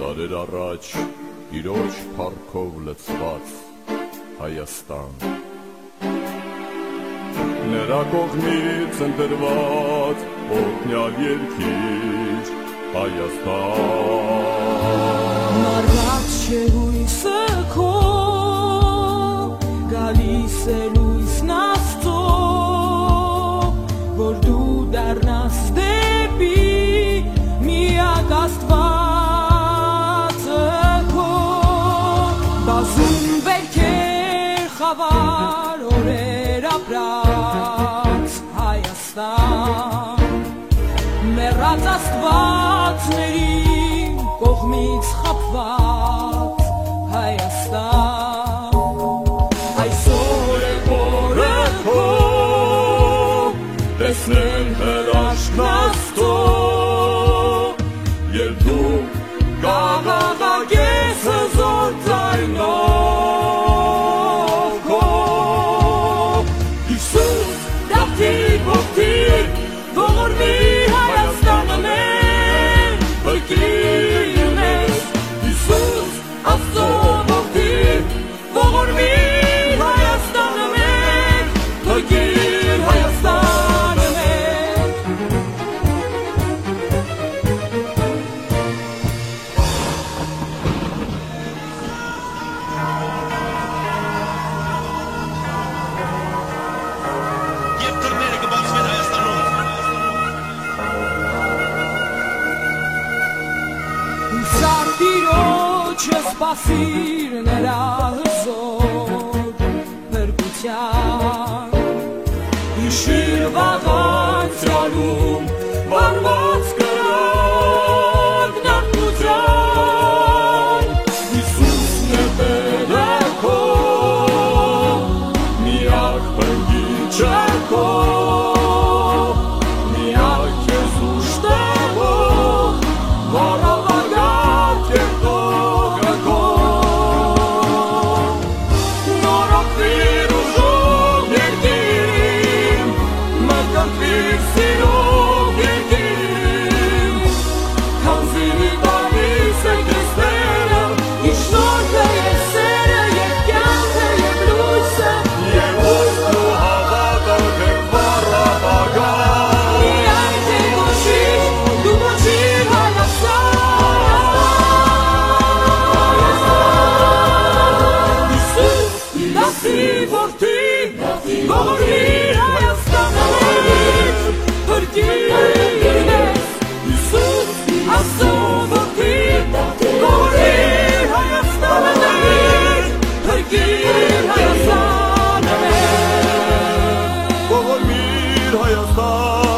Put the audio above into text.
Դարեր առաջ իրոջ փառքով լցված Հայաստան Նրա կողմից ընտրված օրհնյալ երկիր Հայաստան Մարված չէ հույսը քո գալիս է լույսն Աստծո որ դու դառնաս դեպի միակ Աստվածը քո բազում վերքեր խավար օրեր ապրած Հայաստան մեռած Աստվածների կողմից խաբված Հայաստան այսօր է օրը քո տեսնել հրաշքն Աստծո Երբ դու կաղաղակես հզոր ձայնով քո Հիսուս դավթի որդի ողորմի Հայաստանը մեր փրկին ես Հիսուս Աստծո որդի ողորմի Հայաստանը մեր փրկին Հայաստանը մեր Եվ դռները կբացվեն Հայաստանում Ուսար տիրոջը սպասիր նրա հզոր փրկության Իշիր վաղանցյալում վարված կրակ նարդության Հիսուսն է Տերը քո միակ բնգիչը քո միակ քեզ ուշտեղող վառավարյալ կերտողը քո նորոգվիր ուժով երկիր մկրտվիր սիրով երկիր քանզի տալիս է քեզ Տերը իր շնորհը և սերը և կյանքը և լույսը Եվ հույսն ու հավատը դեպ վառավարյալ Միայն թե կոչիր դու կոչիր Հայաստան Հիսուս դասի որդի ողորմիր Հայաստանը մեր փրկին ես Հիսուս Աստծո որդի ողորմիր Հայաստանը մեր փրկին Հայաստանը մեր Ողորմիր Հայաստան